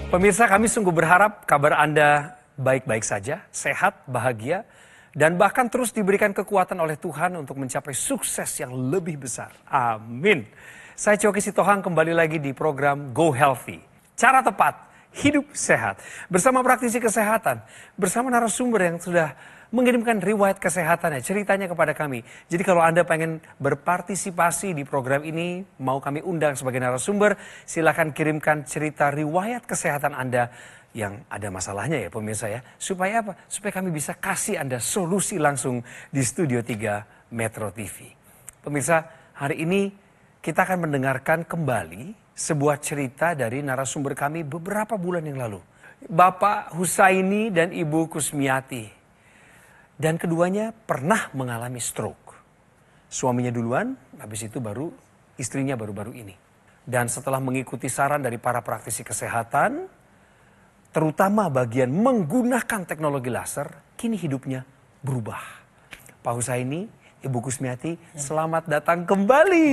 Pemirsa, kami sungguh berharap kabar Anda baik-baik saja, sehat, bahagia, dan bahkan terus diberikan kekuatan oleh Tuhan untuk mencapai sukses yang lebih besar. Amin. Saya Coki Sitohang kembali lagi di program Go Healthy. Cara tepat, hidup sehat. Bersama praktisi kesehatan, bersama narasumber yang sudah mengirimkan riwayat kesehatannya, ceritanya kepada kami. Jadi kalau Anda pengen berpartisipasi di program ini, mau kami undang sebagai narasumber, silakan kirimkan cerita riwayat kesehatan Anda yang ada masalahnya ya pemirsa ya. Supaya apa? Supaya kami bisa kasih Anda solusi langsung di Studio 3 Metro TV. Pemirsa, hari ini kita akan mendengarkan kembali sebuah cerita dari narasumber kami beberapa bulan yang lalu. Bapak Husaini dan Ibu Kusmiati. Dan keduanya pernah mengalami stroke. Suaminya duluan, habis itu baru istrinya baru-baru ini. Dan setelah mengikuti saran dari para praktisi kesehatan, terutama bagian menggunakan teknologi laser, kini hidupnya berubah. Pak Husaini, Ibu Kusmiati, selamat datang kembali.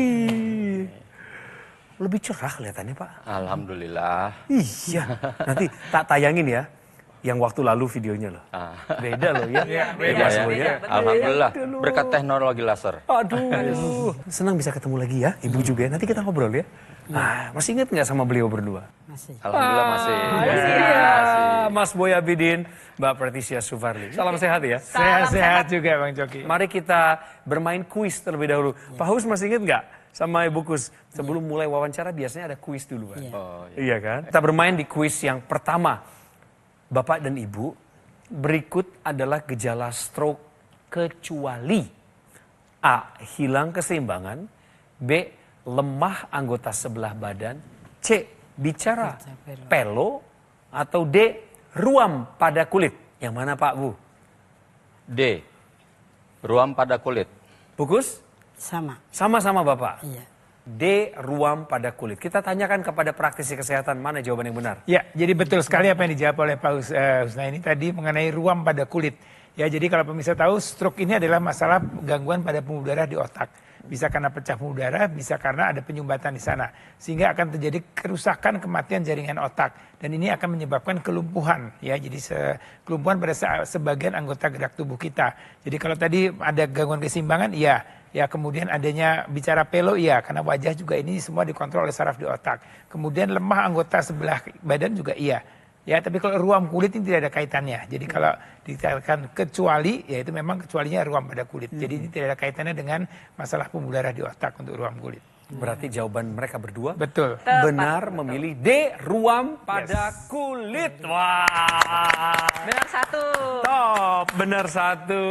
Lebih cerah kelihatannya Pak. Alhamdulillah. Iya, nanti tak tayangin ya. Yang waktu lalu videonya loh. Beda loh ya. Beda ya. Alhamdulillah. Berkat teknologi laser. Aduh. Senang bisa ketemu lagi ya. Ibu juga ya. Nanti kita ngobrol ya. Masih ingat nggak sama beliau berdua? Masih. Alhamdulillah masih. Mas Boy Abidin, Mbak Patricia Sufarli. Salam sehat ya. Sehat-sehat juga Bang Coki. Mari kita bermain kuis terlebih dahulu. Pak Hus masih ingat nggak? Sama Ibu Kus. Sebelum mulai wawancara biasanya ada kuis dulu kan? Iya kan? Kita bermain di kuis yang pertama. Bapak dan Ibu, berikut adalah gejala stroke kecuali A. Hilang keseimbangan, B. Lemah anggota sebelah badan, C. Bicara pelo, atau D. Ruam pada kulit. Yang mana Pak Bu? D. Ruam pada kulit. Bukus? Sama. Sama-sama Bapak? Iya. D. Ruam pada kulit. Kita tanyakan kepada praktisi kesehatan mana jawaban yang benar. Ya, jadi betul sekali apa yang dijawab oleh Pak Husnaini tadi mengenai ruam pada kulit. Ya, jadi kalau pemirsa tahu, stroke ini adalah masalah gangguan pada pembuluh darah di otak. Bisa karena pecah pembuluh darah, bisa karena ada penyumbatan di sana. Sehingga akan terjadi kerusakan kematian jaringan otak. Dan ini akan menyebabkan kelumpuhan. Ya, jadi kelumpuhan pada sebagian anggota gerak tubuh kita. Jadi kalau tadi ada gangguan keseimbangan, iya. Ya, kemudian adanya bicara pelo, iya, karena wajah juga ini semua dikontrol oleh saraf di otak. Kemudian lemah anggota sebelah badan juga iya. Ya, tapi kalau ruam kulit ini tidak ada kaitannya. Jadi kalau dikatakan kecuali, ya itu memang kecualinya ruam pada kulit. Jadi ini tidak ada kaitannya dengan masalah pembuluh darah di otak untuk ruam kulit. Berarti jawaban mereka berdua Betul. benar memilih D. Ruam pada kulit. Wah. Benar satu. Top, benar satu.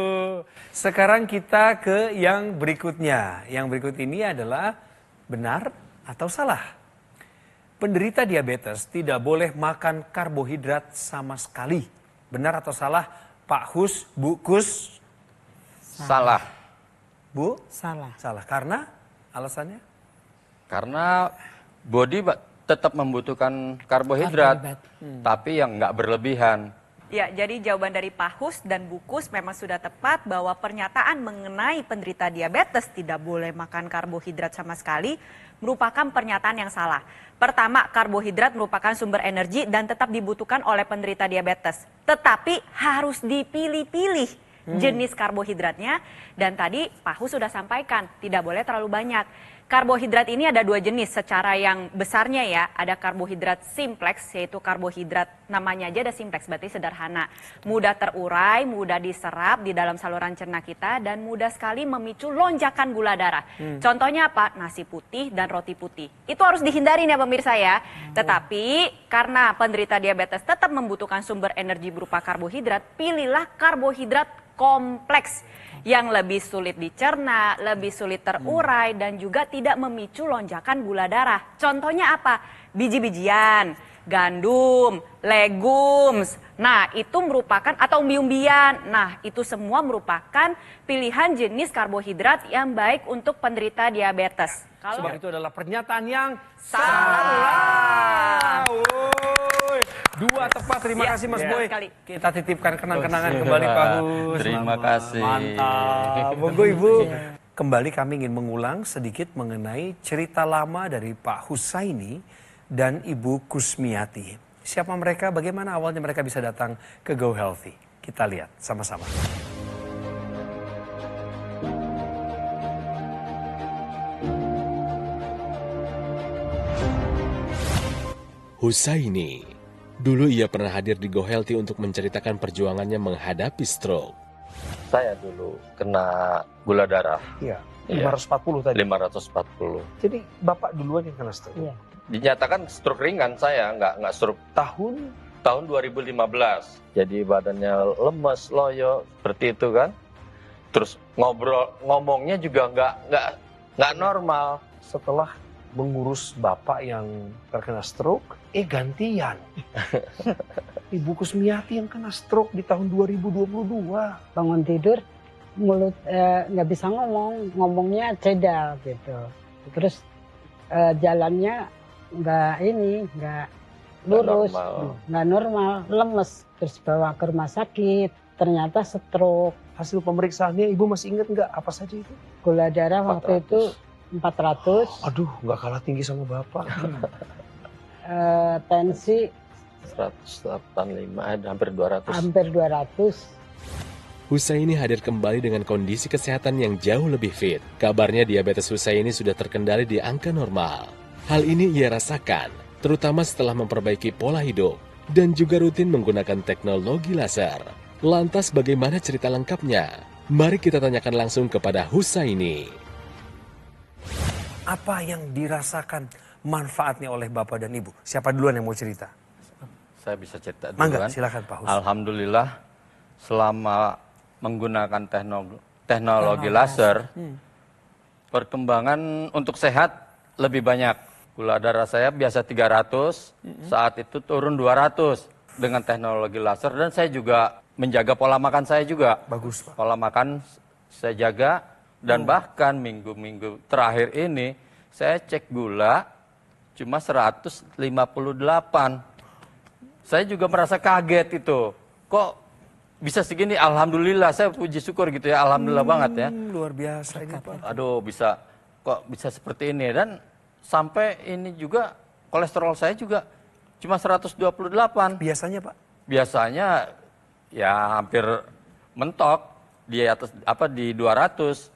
Sekarang kita ke yang berikutnya. Yang berikut ini adalah benar atau salah. Penderita diabetes tidak boleh makan karbohidrat sama sekali. Benar atau salah? Pak Hus, Bu Kus? Salah. Bu? Salah. Salah. Karena? Alasannya? Karena body tetap membutuhkan karbohidrat. Tapi yang nggak berlebihan. Ya, jadi jawaban dari Pak Hus dan Bu Kus memang sudah tepat bahwa pernyataan mengenai penderita diabetes tidak boleh makan karbohidrat sama sekali merupakan pernyataan yang salah. Pertama, karbohidrat merupakan sumber energi dan tetap dibutuhkan oleh penderita diabetes. Tetapi harus dipilih-pilih jenis karbohidratnya. Dan tadi Pak Hus sudah sampaikan, tidak boleh terlalu banyak. Karbohidrat ini ada dua jenis secara yang besarnya ya. Ada karbohidrat simplex, yaitu karbohidrat namanya aja ada simplex, berarti sederhana. Mudah terurai, mudah diserap di dalam saluran cerna kita, dan mudah sekali memicu lonjakan gula darah. Contohnya apa? Nasi putih dan roti putih. Itu harus dihindari ya pemirsa ya. Tetapi karena penderita diabetes tetap membutuhkan sumber energi berupa karbohidrat, pilihlah karbohidrat kompleks yang lebih sulit dicerna, lebih sulit terurai, dan juga tidak memicu lonjakan gula darah. Contohnya apa? Biji-bijian, gandum, legumes. Nah, itu merupakan, atau umbi-umbian. Nah, itu semua merupakan pilihan jenis karbohidrat yang baik untuk penderita diabetes. Sebab itu adalah pernyataan yang salah. Dua tepat, terima kasih Mas Boy. Sekali. Kita titipkan kenang-kenangan kembali Pak Hus. Terima kasih. Mantap. Monggo Ibu. Kembali kami ingin mengulang sedikit mengenai cerita lama dari Pak Husaini dan Ibu Kusmiati. Siapa mereka? Bagaimana awalnya mereka bisa datang ke Go Healthy? Kita lihat sama-sama. Husaini. Dulu ia pernah hadir di Go Healthy untuk menceritakan perjuangannya menghadapi stroke. Saya dulu kena gula darah. Iya, Iya. 540 tadi. 540. Jadi Bapak duluan yang kena stroke. Iya. Dinyatakan stroke ringan saya, nggak stroke tahun 2015. Jadi badannya lemes, loyo, seperti itu kan. Terus ngomongnya juga nggak normal. Setelah mengurus Bapak yang terkena stroke, gantian. Ibu Kusmiati yang kena stroke di tahun 2022. Bangun tidur mulut nggak bisa ngomongnya cedal gitu. Terus jalannya nggak lurus, nggak normal, lemes. Terus bawa ke rumah sakit, ternyata stroke. Hasil pemeriksaannya Ibu masih ingat nggak apa saja itu? Gula darah waktu itu 400. Aduh, nggak kalah tinggi sama Bapak. Tensi 185, hampir 200. hampir 200. Husaini hadir kembali dengan kondisi kesehatan yang jauh lebih fit. Kabarnya diabetes Husaini sudah terkendali di angka normal. Hal ini ia rasakan, terutama setelah memperbaiki pola hidup dan juga rutin menggunakan teknologi laser. Lantas bagaimana cerita lengkapnya? Mari kita tanyakan langsung kepada Husaini. Apa yang dirasakan manfaatnya oleh Bapak dan Ibu? Siapa duluan yang mau cerita? Saya bisa cerita dulu Mangga, kan. silakan Pak Hus. Alhamdulillah selama menggunakan teknologi laser, perkembangan untuk sehat lebih banyak. Gula darah saya biasa 300, saat itu turun 200 dengan teknologi laser. Dan saya juga menjaga pola makan saya juga. Bagus, Pak. Pola makan saya jaga dan bahkan minggu-minggu terakhir ini saya cek gula cuma 158. Saya juga merasa kaget itu. Kok bisa segini? Alhamdulillah, saya puji syukur gitu ya. Alhamdulillah banget ya. Luar biasa ini, Pak. Aduh, kok bisa seperti ini. Dan sampai ini juga kolesterol saya juga cuma 128. Biasanya, Pak? Biasanya ya hampir mentok di atas di 200.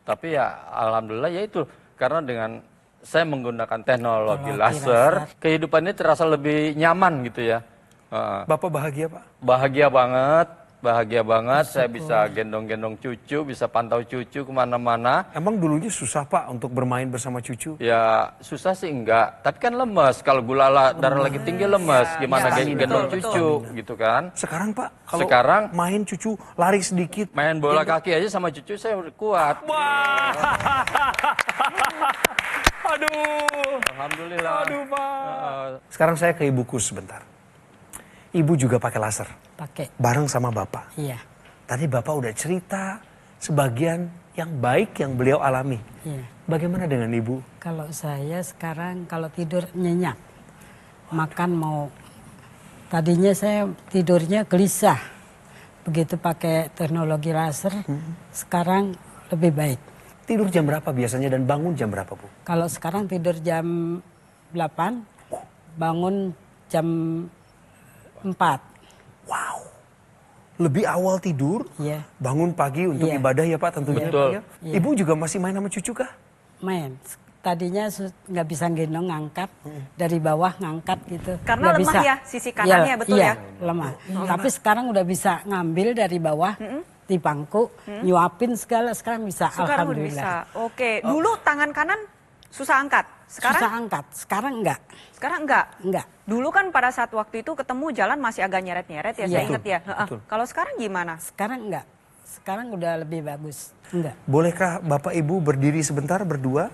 Tapi ya alhamdulillah ya itu karena dengan saya menggunakan teknologi laser, kehidupan ini terasa lebih nyaman gitu ya. Bapak bahagia, Pak? Bahagia banget. Saya bisa gendong-gendong cucu, bisa pantau cucu kemana-mana. Emang dulunya susah, Pak, untuk bermain bersama cucu? Ya susah sih enggak, tapi kan lemes. Kalau gula darah lagi tinggi lemes, gimana gendong cucu gitu kan. Sekarang, Pak, kalau Sekarang main cucu lari sedikit. main bola kaki aja sama cucu saya udah kuat. Wah. Aduh. Alhamdulillah. Aduh, Pak. Sekarang saya ke Ibu Kus sebentar. Ibu juga pakai laser. Pakai. Bareng sama Bapak. Iya. Tadi Bapak udah cerita sebagian yang baik yang beliau alami. Iya. Bagaimana dengan Ibu? Kalau saya sekarang kalau tidur nyenyak, makan tadinya saya tidurnya gelisah. Begitu pakai teknologi laser, sekarang lebih baik. Tidur jam berapa biasanya dan bangun jam berapa, Bu? Kalau sekarang tidur jam 8, bangun jam 4. Wow. Lebih awal tidur, Iya. bangun pagi untuk Iya. ibadah ya Pak tentunya. Betul. Pak, ya? Ibu juga masih main sama cucu kah? Main. Tadinya nggak bisa gendong, ngangkat dari bawah ngangkat gitu. Karena Nggak lemah bisa. ya, sisi kanannya, betul iya, ya? lemah. Tapi sekarang udah bisa ngambil dari bawah di bangku, nyuapin segala. Sekarang bisa. Sekarang udah bisa. Oke, dulu tangan kanan susah angkat. Sekarang? Susah angkat. Sekarang enggak. Sekarang enggak? Enggak. Dulu kan pada saat waktu itu ketemu jalan masih agak nyeret-nyeret ya, saya Iya. ingat ya. Betul. Kalau sekarang gimana? Sekarang enggak. Sekarang udah lebih bagus. Enggak. Bolehkah Bapak Ibu berdiri sebentar berdua?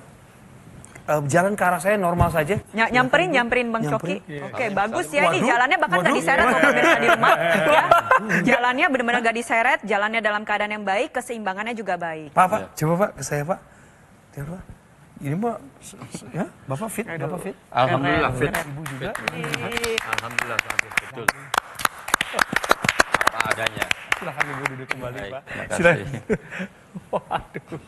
Jalan ke arah saya normal saja. Nyamperin Bang Nyamperin. Coki. Oke, bagus ya. Ini Waduh. jalannya bahkan nggak Waduh. diseret loh pemirsa di rumah. Ya. Jalannya benar-benar nggak diseret, jalannya dalam keadaan yang baik, keseimbangannya juga baik. Pak, coba Pak ke saya Pak. Lihat, Pak. Ini Pak, ya, Bapak fit, Bapak fit. Alhamdulillah fit. Ibu juga. Alhamdulillah fit, betul. Apa adanya. Silahkan Ibu duduk kembali Baik, Pak. terima kasih. Silakan. Waduh.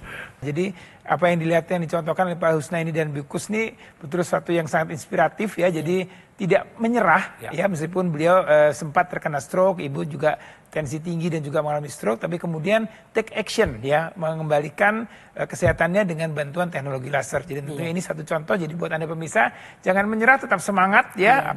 Jadi apa yang dilihat yang dicontohkan oleh Pak Husnaini dan Bukus ini betul satu yang sangat inspiratif ya. Jadi tidak menyerah ya meskipun beliau sempat terkena stroke, ibu juga tensi tinggi dan juga mengalami stroke, tapi kemudian take action ya, mengembalikan kesehatannya dengan bantuan teknologi laser. Jadi tentunya ini satu contoh. Jadi buat Anda pemirsa, jangan menyerah, tetap semangat ya,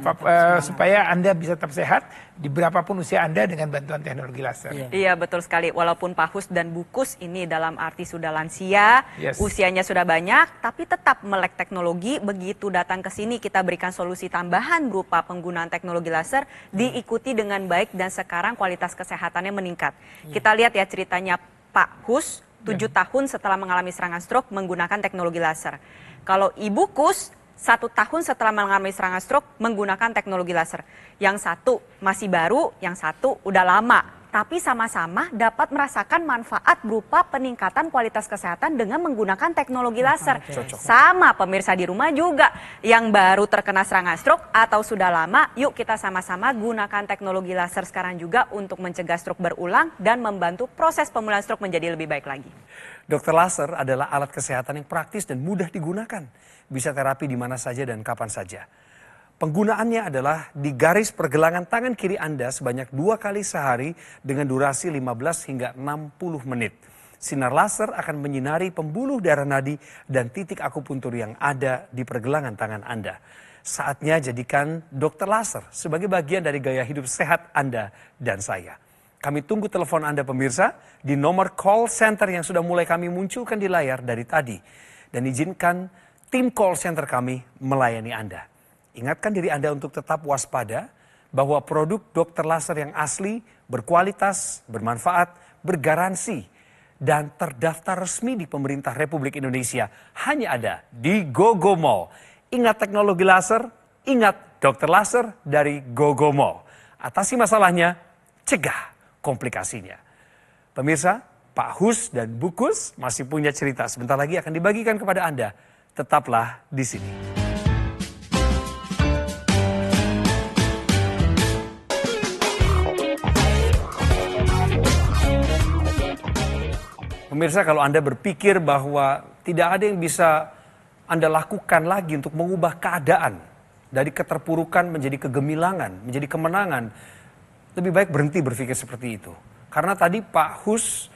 supaya Anda bisa tetap sehat di berapapun usia Anda dengan bantuan teknologi laser. Iya betul sekali, walaupun Pak Hus dan Bukus ini dalam arti sudah lansia, usianya sudah banyak, tapi tetap melek teknologi. Begitu datang ke sini kita berikan solusi tambahan berupa penggunaan teknologi laser, diikuti dengan baik dan sekarang kualitas kesehatannya meningkat. Kita lihat ya ceritanya Pak Hus, 7 tahun setelah mengalami serangan stroke menggunakan teknologi laser. Kalau Ibu Kus, 1 tahun setelah mengalami serangan stroke menggunakan teknologi laser. Yang satu masih baru, yang satu udah lama. Tapi sama-sama dapat merasakan manfaat berupa peningkatan kualitas kesehatan dengan menggunakan teknologi laser. Sama pemirsa di rumah juga yang baru terkena serangan stroke atau sudah lama, yuk kita sama-sama gunakan teknologi laser sekarang juga untuk mencegah stroke berulang dan membantu proses pemulihan stroke menjadi lebih baik lagi. Dokter laser adalah alat kesehatan yang praktis dan mudah digunakan. Bisa terapi di mana saja dan kapan saja. Penggunaannya adalah di garis pergelangan tangan kiri Anda sebanyak 2 kali sehari dengan durasi 15 hingga 60 menit. Sinar laser akan menyinari pembuluh darah nadi dan titik akupuntur yang ada di pergelangan tangan Anda. Saatnya jadikan dokter laser sebagai bagian dari gaya hidup sehat Anda dan saya. Kami tunggu telepon Anda pemirsa di nomor call center yang sudah mulai kami munculkan di layar dari tadi. Dan izinkan tim call center kami melayani Anda. Ingatkan diri Anda untuk tetap waspada bahwa produk dokter laser yang asli, berkualitas, bermanfaat, bergaransi, dan terdaftar resmi di pemerintah Republik Indonesia hanya ada di GoGo Mall. Ingat teknologi laser, ingat dokter laser dari GoGo Mall. Atasi masalahnya, cegah komplikasinya. Pemirsa, Pak Hus dan Bukus masih punya cerita sebentar lagi akan dibagikan kepada Anda. Tetaplah di sini. Pemirsa, kalau Anda berpikir bahwa tidak ada yang bisa Anda lakukan lagi untuk mengubah keadaan dari keterpurukan menjadi kegemilangan, menjadi kemenangan, lebih baik berhenti berpikir seperti itu. Karena tadi Pak Hus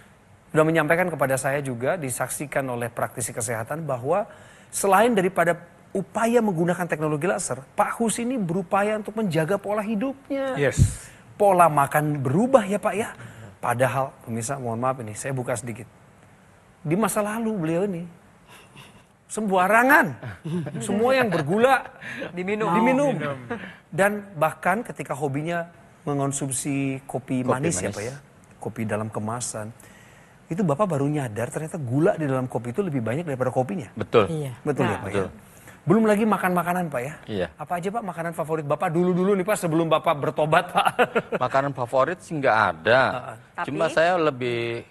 sudah menyampaikan kepada saya juga, disaksikan oleh praktisi kesehatan bahwa selain daripada upaya menggunakan teknologi laser, Pak Hus ini berupaya untuk menjaga pola hidupnya. Pola makan berubah ya Pak ya. Padahal pemirsa, mohon maaf ini, saya buka sedikit. Di masa lalu beliau ini sembarangan, semua yang bergula diminum. Dan bahkan ketika hobinya mengonsumsi kopi manis ya Pak ya, kopi dalam kemasan, itu Bapak baru nyadar ternyata gula di dalam kopi itu lebih banyak daripada kopinya. Betul. Betul ya Pak ya. Belum lagi makan makanan Pak ya. Iya. Apa aja Pak makanan favorit Bapak dulu nih Pak sebelum Bapak bertobat Pak? Makanan favorit sih nggak ada. Cuma saya lebih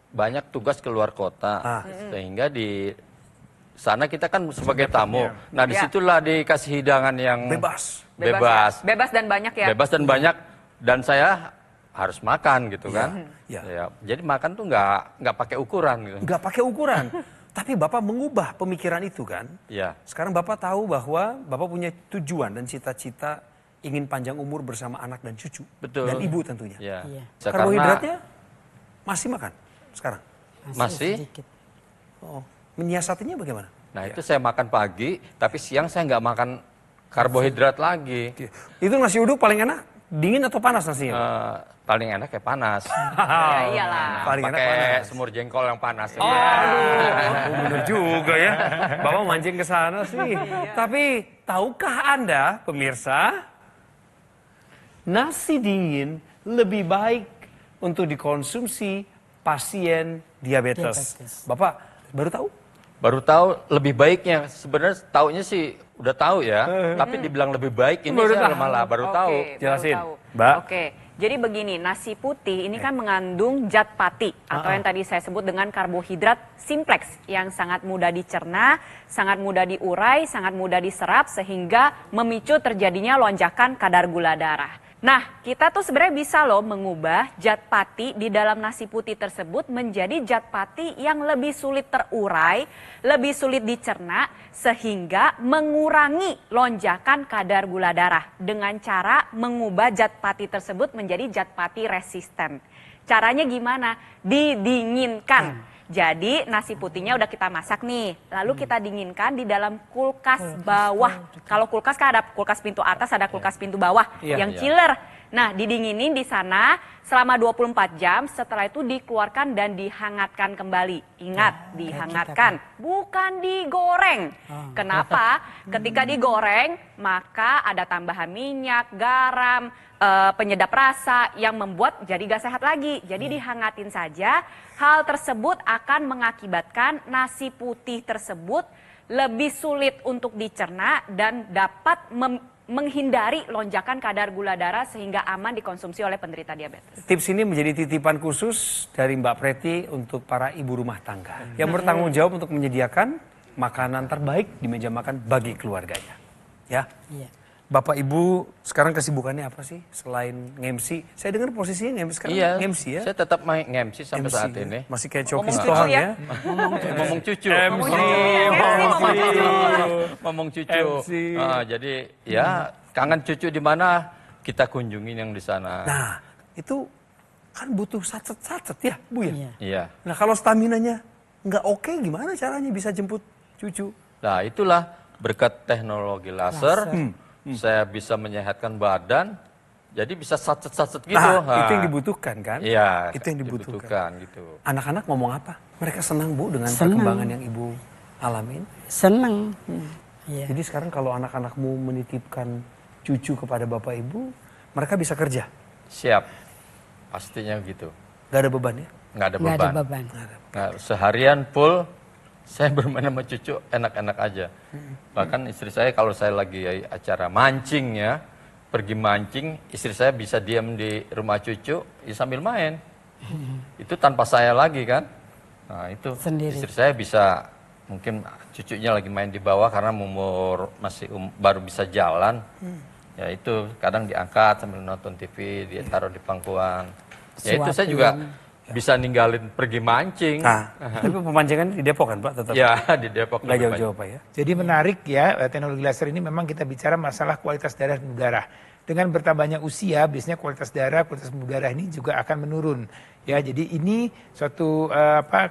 banyak tugas keluar kota, sehingga di sana kita kan sebagai tamu. Nah disitulah dikasih hidangan yang bebas dan banyak ya. Bebas dan banyak, dan saya harus makan gitu kan. Ya, jadi makan tuh nggak pakai ukuran. Gitu. Nggak pakai ukuran. Tapi Bapak mengubah pemikiran itu kan. Iya. Sekarang Bapak tahu bahwa Bapak punya tujuan dan cita-cita ingin panjang umur bersama anak dan cucu. Betul. Dan ibu tentunya. Iya. Karbohidratnya masih makan sekarang? Masih. Oh, menyiasatinya bagaimana? Nah itu saya makan pagi, tapi siang saya nggak makan karbohidrat lagi. Itu nasi uduk paling enak dingin atau panas nasinya? Paling enak kayak panas. Ya iyalah. Paling enak pakai panas. semur jengkol yang panas. Bener juga ya. Bapak mancing ke sana sih. Tapi tahukah Anda pemirsa, nasi dingin lebih baik untuk dikonsumsi pasien diabetes. Bapak baru tahu? Baru tahu lebih baiknya. Sebenarnya taunya sih udah tahu ya, tapi dibilang lebih baik ini saya malah baru tahu. Jelasin, Mbak. Oke. Jadi begini, nasi putih ini kan mengandung zat pati atau yang tadi saya sebut dengan karbohidrat simplex yang sangat mudah dicerna, sangat mudah diurai, sangat mudah diserap sehingga memicu terjadinya lonjakan kadar gula darah. Nah, kita tuh sebenarnya bisa loh mengubah zat pati di dalam nasi putih tersebut menjadi zat pati yang lebih sulit terurai, lebih sulit dicerna, sehingga mengurangi lonjakan kadar gula darah dengan cara mengubah zat pati tersebut menjadi zat pati resisten. Caranya gimana? Didinginkan. Jadi nasi putihnya udah kita masak nih, lalu kita dinginkan di dalam kulkas bawah. Kalau kulkas kan ada kulkas pintu atas, ada kulkas pintu bawah yang chiller. Nah, didinginin di sana selama 24 jam, setelah itu dikeluarkan dan dihangatkan kembali. Ingat, dihangatkan, bukan digoreng. Kenapa? Ketika digoreng, maka ada tambahan minyak, garam, penyedap rasa yang membuat jadi gak sehat lagi. Jadi dihangatin saja. Hal tersebut akan mengakibatkan nasi putih tersebut lebih sulit untuk dicerna dan dapat menghindari lonjakan kadar gula darah sehingga aman dikonsumsi oleh penderita diabetes. Tips ini menjadi titipan khusus dari Mbak Preti untuk para ibu rumah tangga yang bertanggung jawab untuk menyediakan makanan terbaik di meja makan bagi keluarganya. Ya. Bapak Ibu sekarang kesibukannya apa sih selain nge-MC? Saya dengar posisinya sekarang nge-MC ya. Saya tetap main nge-MC sampai saat ini. Masih kayak Coki Sitohang ya. Ngomong cucu. Ngomong cucu. Jadi ya kangen cucu di mana kita kunjungin yang di sana. Nah, itu kan butuh sacet-sacet ya, Bu ya? Iya. Nah, kalau staminanya nggak oke gimana caranya bisa jemput cucu? Nah, itulah berkat teknologi laser. Saya bisa menyehatkan badan, jadi bisa sacet-sacet gitu. Nah, itu yang dibutuhkan kan? Iya, itu yang dibutuhkan. gitu. Anak-anak ngomong apa? Mereka senang Bu dengan perkembangan yang Ibu alamin? Seneng. Jadi sekarang kalau anak-anakmu menitipkan cucu kepada Bapak Ibu, mereka bisa kerja? Siap, pastinya gitu. Gak ada beban ya? Nggak ada Nggak beban. ada beban. Nah, seharian full saya bermain sama cucu enak-enak aja. Bahkan istri saya kalau saya lagi acara mancing ya, pergi mancing, istri saya bisa diam di rumah cucu ya sambil main. Itu tanpa saya lagi kan. Nah itu Sendiri. istri saya bisa, mungkin cucunya lagi main di bawah karena umur masih baru bisa jalan. Ya itu kadang diangkat sambil nonton TV, dia taruh di pangkuan. Ya itu saya juga bisa ninggalin pergi mancing. Nah, tapi pemancingan di Depok kan Pak tetap? Ya di Depok. Nggak jauh-jauh Pak ya? Jadi menarik ya, teknologi laser ini memang kita bicara masalah kualitas darah dan udara. Dengan bertambahnya usia, biasanya kualitas darah, kualitas pembuluh darah ini juga akan menurun. Ya, jadi ini suatu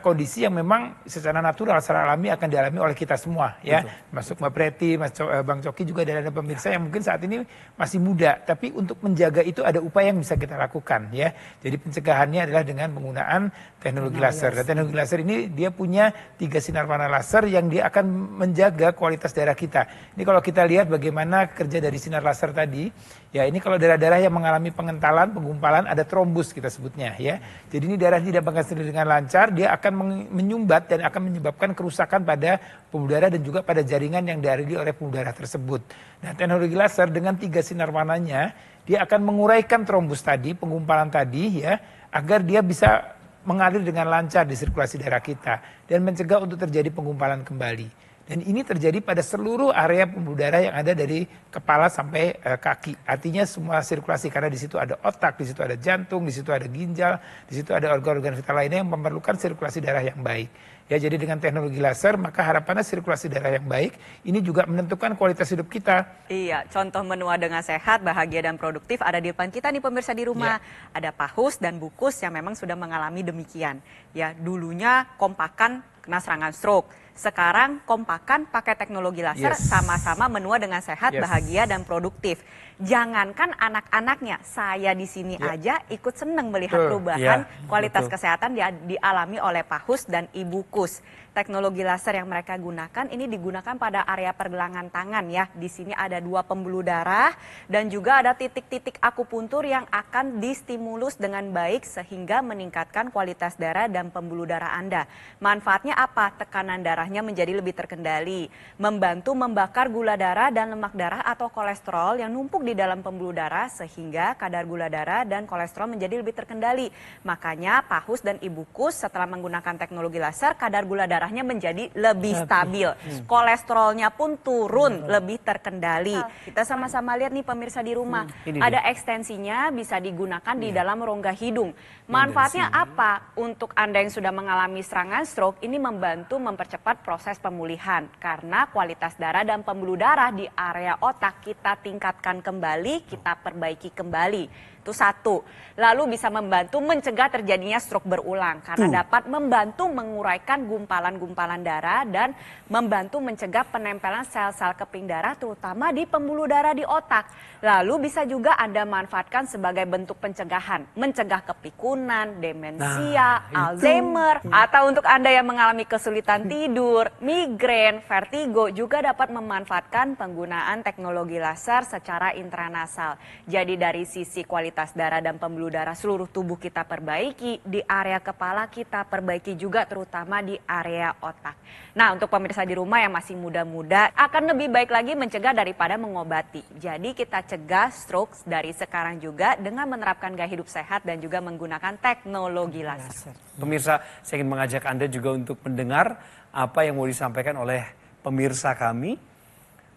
kondisi yang memang secara natural, secara alami akan dialami oleh kita semua. Ya, masuk Mbak Preti, Bang Coki juga dan ada pemirsa yang mungkin saat ini masih muda, tapi untuk menjaga itu ada upaya yang bisa kita lakukan. Ya, jadi pencegahannya adalah dengan penggunaan teknologi laser. Dan teknologi laser ini dia punya 3 sinar panel laser yang dia akan menjaga kualitas darah kita. Ini kalau kita lihat bagaimana kerja dari sinar laser tadi. Ya, ini kalau darah-darah yang mengalami pengentalan, penggumpalan, ada trombus kita sebutnya ya. Jadi ini darah tidak mengalir dengan lancar, dia akan menyumbat dan akan menyebabkan kerusakan pada pembuluh darah dan juga pada jaringan yang dialiri oleh pembuluh darah tersebut. Nah, teknologi laser dengan 3 sinar warnanya, dia akan menguraikan trombus tadi, penggumpalan tadi ya, agar dia bisa mengalir dengan lancar di sirkulasi darah kita dan mencegah untuk terjadi penggumpalan kembali. Dan ini terjadi pada seluruh area pembuluh darah yang ada dari kepala sampai kaki. Artinya semua sirkulasi, karena di situ ada otak, di situ ada jantung, di situ ada ginjal, di situ ada organ-organ vital lainnya yang memerlukan sirkulasi darah yang baik. Ya, jadi dengan teknologi laser maka harapannya sirkulasi darah yang baik ini juga menentukan kualitas hidup kita. Iya, contoh menua dengan sehat, bahagia dan produktif ada di depan kita nih pemirsa di rumah. Ada Pahus dan Bukus yang memang sudah mengalami demikian. Ya, dulunya kompakan kena serangan stroke. Sekarang kompakan pakai teknologi laser sama-sama menua dengan sehat, bahagia dan produktif. Jangankan anak-anaknya, saya di sini aja ikut seneng melihat perubahan kualitas kesehatan dialami oleh Pahus dan Ibu Kus. Teknologi laser yang mereka gunakan ini digunakan pada area pergelangan tangan ya. Di sini ada 2 pembuluh darah dan juga ada titik-titik akupuntur yang akan distimulus dengan baik sehingga meningkatkan kualitas darah dan pembuluh darah Anda. Manfaatnya apa? Tekanan darah darahnya menjadi lebih terkendali, membantu membakar gula darah dan lemak darah atau kolesterol yang numpuk di dalam pembuluh darah sehingga kadar gula darah dan kolesterol menjadi lebih terkendali. Makanya Pak Hus dan Ibu Kus setelah menggunakan teknologi laser, kadar gula darahnya menjadi lebih stabil. Kolesterolnya pun turun, lebih terkendali. Kita sama-sama lihat nih pemirsa di rumah, ada ekstensinya bisa digunakan di dalam rongga hidung. Manfaatnya apa? Untuk Anda yang sudah mengalami serangan stroke, ini membantu mempercepat proses pemulihan karena kualitas darah dan pembuluh darah di area otak kita tingkatkan kembali, kita perbaiki kembali. Itu satu. Lalu bisa membantu mencegah terjadinya stroke berulang karena dapat membantu menguraikan gumpalan-gumpalan darah dan membantu mencegah penempelan sel-sel keping darah terutama di pembuluh darah di otak. Lalu bisa juga Anda manfaatkan sebagai bentuk pencegahan, mencegah kepikunan, demensia, Alzheimer, atau untuk Anda yang mengalami kesulitan tidur, migrain, vertigo juga dapat memanfaatkan penggunaan teknologi laser secara intranasal. Jadi dari sisi kualitas darah dan pembuluh darah seluruh tubuh kita perbaiki, di area kepala kita perbaiki juga terutama di area otak. Nah, untuk pemirsa di rumah yang masih muda-muda akan lebih baik lagi mencegah daripada mengobati. Jadi kita cegah stroke dari sekarang juga dengan menerapkan gaya hidup sehat dan juga menggunakan teknologi laser. Pemirsa, saya ingin mengajak Anda juga untuk mendengar apa yang mau disampaikan oleh pemirsa kami,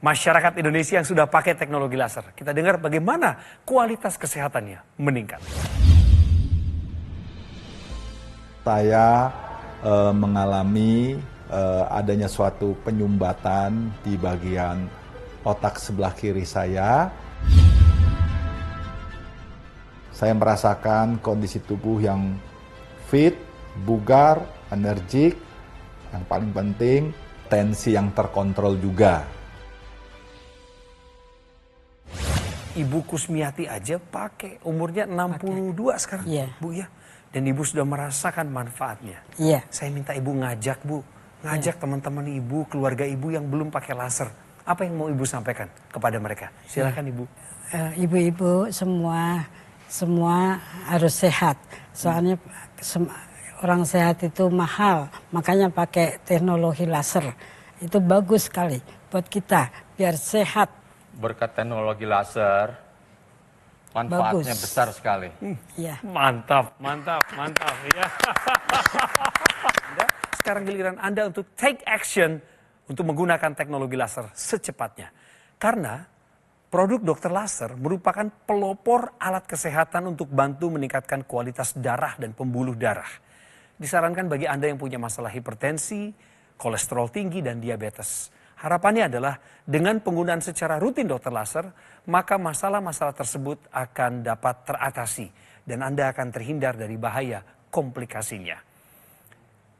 masyarakat Indonesia yang sudah pakai teknologi laser. Kita dengar bagaimana kualitas kesehatannya meningkat. Saya mengalami adanya suatu penyumbatan di bagian otak sebelah kiri saya. Saya merasakan kondisi tubuh yang fit, bugar, energik, yang paling penting tensi yang terkontrol juga. Ibu Kusmiati aja pakai, umurnya 62 sekarang, Bu ya. Dan Ibu sudah merasakan manfaatnya. Iya. Saya minta Ibu ngajak, Bu. Ngajak teman-teman Ibu, keluarga Ibu yang belum pakai laser. Apa yang mau Ibu sampaikan kepada mereka? Silakan Ibu. Ibu-ibu semua harus sehat. Soalnya orang sehat itu mahal. Makanya pakai teknologi laser. Itu bagus sekali buat kita biar sehat. Berkat teknologi laser, manfaatnya Bagus. besar sekali. Iya. Mantap, mantap, mantap. Ya. Sekarang giliran Anda untuk take action untuk menggunakan teknologi laser secepatnya. Karena produk dokter laser merupakan pelopor alat kesehatan untuk bantu meningkatkan kualitas darah dan pembuluh darah. Disarankan bagi Anda yang punya masalah hipertensi, kolesterol tinggi, dan diabetes. Harapannya adalah dengan penggunaan secara rutin dokter laser, maka masalah-masalah tersebut akan dapat teratasi dan Anda akan terhindar dari bahaya komplikasinya.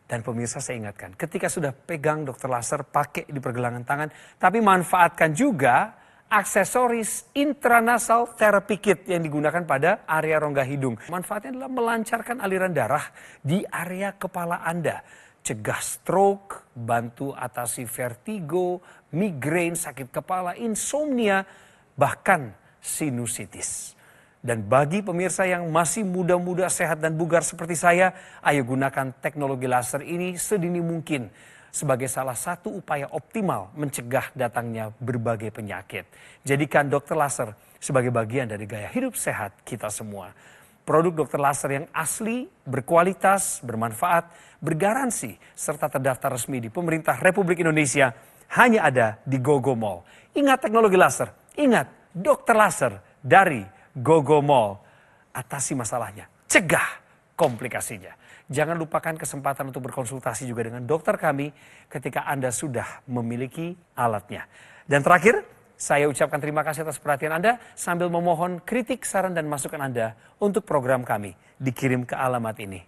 Dan pemirsa, saya ingatkan, ketika sudah pegang dokter laser, pakai di pergelangan tangan, tapi manfaatkan juga aksesoris intranasal therapy kit yang digunakan pada area rongga hidung. Manfaatnya adalah melancarkan aliran darah di area kepala Anda. Cegah stroke, bantu atasi vertigo, migrain, sakit kepala, insomnia, bahkan sinusitis. Dan bagi pemirsa yang masih muda-muda, sehat dan bugar seperti saya, ayo gunakan teknologi laser ini sedini mungkin sebagai salah satu upaya optimal mencegah datangnya berbagai penyakit. Jadikan dokter laser sebagai bagian dari gaya hidup sehat kita semua. Produk dokter laser yang asli, berkualitas, bermanfaat, bergaransi, serta terdaftar resmi di pemerintah Republik Indonesia hanya ada di GoGo Mall. Ingat teknologi laser, ingat dokter laser dari GoGo Mall. Atasi masalahnya, cegah komplikasinya. Jangan lupakan kesempatan untuk berkonsultasi juga dengan dokter kami ketika Anda sudah memiliki alatnya. Dan terakhir, saya ucapkan terima kasih atas perhatian Anda sambil memohon kritik, saran, dan masukan Anda untuk program kami dikirim ke alamat ini.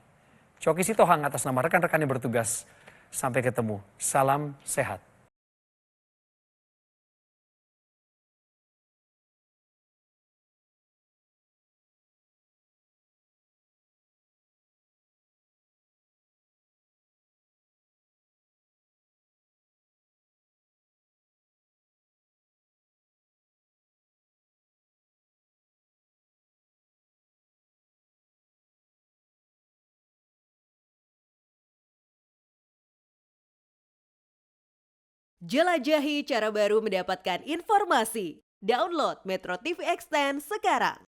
Coki Sitohang atas nama rekan-rekan yang bertugas. Sampai ketemu. Salam sehat. Jelajahi cara baru mendapatkan informasi. Download Metro TV Extend sekarang.